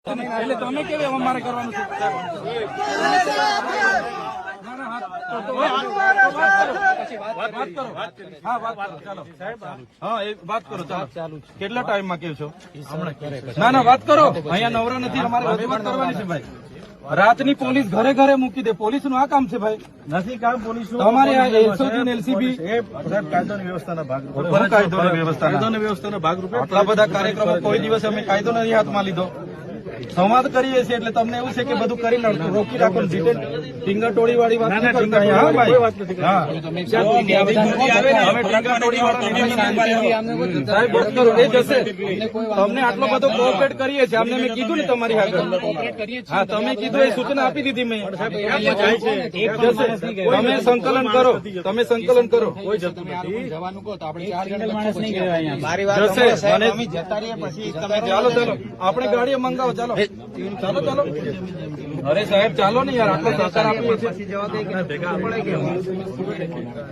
એટલે તમે કેવી અમારે કરવાનું છે? વાત કરો ચાલો. કેટલા ટાઈમમાં કેવું છો? ના વાત કરો. અહીંયા નવરા નથી, અમારે રજૂઆત કરવાની છે ભાઈ. રાતની પોલીસ ઘરે ઘરે મૂકી દે. પોલીસ નું આ કામ છે ભાઈ? નથી કામ પોલીસ તમારે એલસીબી કાયદોની વ્યવસ્થાના ભાગરૂપે કાયદોની વ્યવસ્થાના ભાગરૂપે આટલા બધા કાર્યક્રમો કોઈ દિવસ અમે કાયદો નથી હાથમાં લીધો. સંવાદ કરીએ છીએ એટલે તમને એવું છે કે બધું કરી રોકી રાખો. ટીંગા ટોળી વાળી વાત નથી કરતા. હા ભાઈ, સાહેબ વાત કરો, એ જશે. તમને આટલો બધો કોઓપરેટ કરીએ છીએ. અમને મેં કીધું ને તમારી આગળ. હા, તમે કીધું એ સૂચના આપી દીધી મેં. તમે સંકલન કરો, તમે સંકલન કરો. કોઈ જતું નથી. ચાલો આપણે ગાડીઓ મંગાવો. ચાલો ચાલો. અરે સાહેબ ચાલો ને યાર, આટલો સહકાર આપીએ છીએ.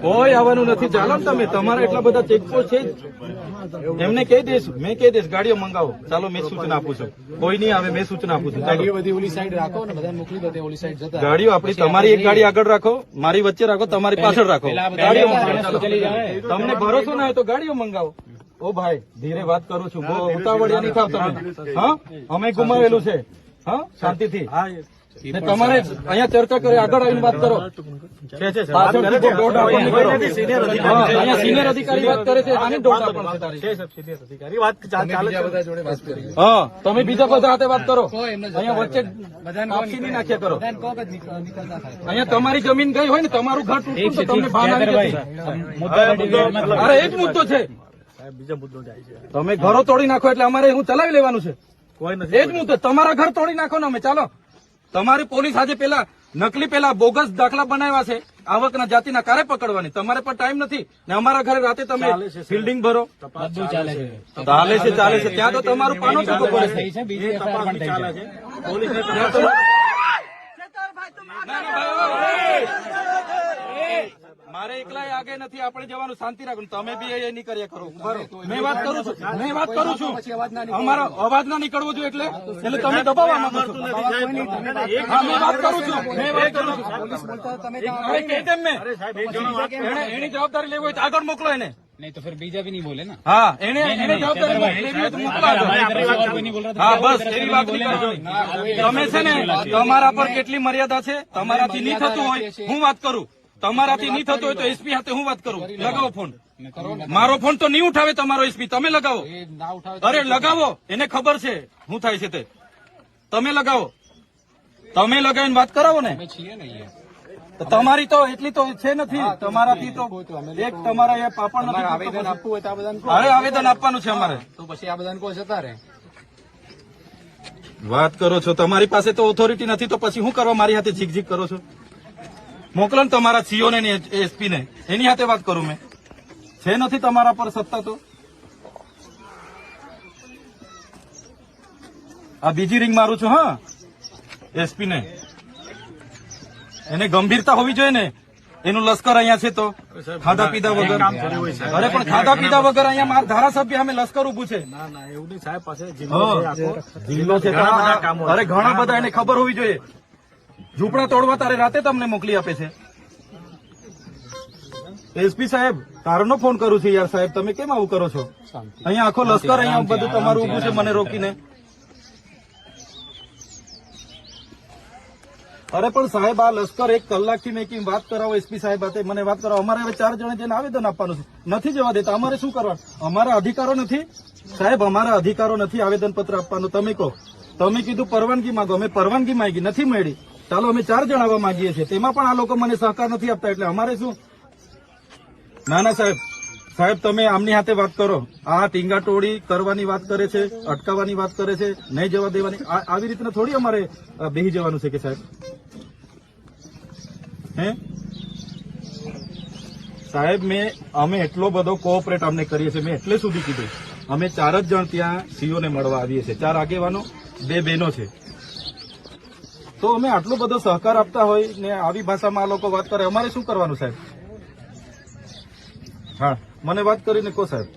કોઈ આવવાનું નથી. ચાલો ને તમે. તમારા એટલા બધા ચેકપોસ્ટ છે જ. એમને કહી દઈશ, મેં કહી દઈશ ગાડીઓ મંગાવો. ચાલો મેં સૂચના આપું છું. કોઈ નહીં આવે, મેં સૂચના આપું છું. ગાડીઓ બધી ઓલી સાઈડ રાખો ને, બધા મોકલી દો. ઓલી સાઈડ જતા ગાડીઓ આપણી. તમારી એક ગાડી આગળ રાખો, મારી વચ્ચે રાખો, તમારી પાછળ રાખો. ગાડીઓ તમને ભરોસો ના હોય તો ગાડીઓ મંગાવો. ઓ ભાઈ, ધીરે વાત કરું છું. બહુ ઉતાવળિયા નહીં થાવ તમે. હા, અમે ગુમાવેલું છે. હા, શાંતિથી. તમારે અહીંયા ચર્ચા કરે, આગળ આવીને વાત કરો. અહીંયા સિનિયર અધિકારી વાત કરે છે. આની દોડ હા, તમે બીજા બધા હાથે વાત કરો. અહીંયા વચ્ચે આપસી નહીં નાખ્યા કરો. અહીંયા તમારી જમીન ગઈ હોય ને, તમારું ઘર તૂટતું તો તમને ભાન આવી જશે. અરે એ જ મુદ્દો છે. બીજા મુદ્દો જાય છે. તમે ઘરો તોડી નાખો એટલે અમારે હું ચલાવી લેવાનું છે. કોઈ નથી. એ જ મુદ્દો. તમારા ઘર તોડી નાખો ને અમે. ચાલો, તમારી પોલીસ આજે પેલા નકલી બોગસ દાખલા બનાવ્યા છે આવકના જાતિના કારે પકડવાની. તમારે પણ ટાઈમ નથી ને અમારા ઘરે રાતે તમે ફિલ્ડિંગ ભરો. બધું ચાલે છે. ત્યાં તો તમારું પાનો ચૂકો પડે છે. મારે એકલા આગે નથી. આપણે જવાનું. શાંતિ રાખો. તમે બી એ નહીં કર્યા કરો. મેં વાત કરું છું. અમારો અવાજ ના નીકળવો જોઈએ એટલે તમે દબાવવા માંગો છો. મેં વાત કરું છું. એની જવાબદારી લેવી હોય તો આગળ મોકલો એને. नहीं तो फिर बीजा भी नहीं बोले ना. हाँ, એને જવાબદારી લેવી હોય તો મોકલાવો. હા, બસ એવી વાત નહીં કરજો. તમે છે ને, તમારા પર કેટલી મર્યાદા છે. તમારાથી નહીં થતું હોય હું વાત કરું. તમારાથી નહીં થતું હોય તો એસપી સાથે હું વાત કરું. લગાવો ફોન. મારો ફોન તો નહીં ઉઠાવે તમારો એસપી. તમે લગાવો. અરે લગાવો, એને ખબર છે શું થાય છે તે. તમે લગાવો. તમે લગાવીને વાત કરાવો ને. તમારી તો એટલી તો છે નથી. તમારાથી તો એક તમારા એ પાપડ નથી. આવેદન આપવું હોય તો આવેદન આપવાનું છે અમારે. તો પછી આ બધાને કોઈ જતા રહે. વાત કરો છો. તમારી પાસે તો ઓથોરિટી નથી તો પછી શું કરવા મારી હાથે ઝીક કરો છો? મોકલો ને તમારા સીઓ ને એસપી ને. એની હાથે વાત કરું મેં. છે નથી તમારા પર સત્તા તો. આ બીજી રિંગ મારું છું. હા, એસપી ને. એને ગંભીરતા હોવી જોઈએ ને. એનું લશ્કર અહીંયા છે તો ખાધા પીધા વગર. અરે પણ ખાધા પીધા વગર અહીંયા મારા ધારાસભ્ય અમે લશ્કર ઉભું છે. એવું નહીં સાહેબ, પાસે જિલ્લો છે. અરે ઘણા બધા એને ખબર હોવી જોઈએ. ઝૂંપડા તોડવા તારે રાતે તમને મોકલી આપે છે. એસપી સાહેબ, તારનો ફોન કરું છું યાર. સાહેબ તમે કેમ આવું કરો છો? અહીંયા આખો લશ્કર અહીંયા બધું તમારું ઉભું છે મને રોકીને. અરે પણ સાહેબ, આ લશ્કર 1 કલાકથી મેં વાત કરાવો એસપી સાહેબ સાથે. મને વાત કરાવો. અમારે હવે 4 જણે જઈને આવેદન આપવાનું છે. નથી જવા દેતા. અમારે શું કરવાનું? અમારા અધિકારો નથી સાહેબ. અમારા અધિકારો નથી આવેદન પત્ર આપવાનું. તમે કહો. તમે કીધું પરવાનગી માંગો. અમે પરવાનગી માંગી, નથી મળી. ચાલો અમે 4 જણાવવા માંગીએ છીએ. તેમાં પણ આ લોકો મને સહકાર નથી આપતા. એટલે અમારે શું? ના સાહેબ તમે આમની હાથે વાત કરો. આ ટીંગા ટોળી કરવાની વાત કરે છે, અટકાવવાની વાત કરે છે, નહીં જવા દેવાની. આવી રીતના થોડી અમારે બેસી જવાનું છે કે સાહેબ? હે સાહેબ, અમે એટલો બધો કોઓપરેટ અમને કરીએ છીએ. મેં એટલે સુધી કીધું. અમે 4 જ જણ ત્યાં સીઓ ને મળવા આવીએ છીએ. 4 આગેવાનો, 2 બહેનો છે. તો અમે આટલો બધો સહકાર આપતા હોય ને આવી ભાષામાં આ લોકો વાત કરે. અમારે શું કરવાનું સાહેબ? હા, મને વાત કરીને કહો સાહેબ.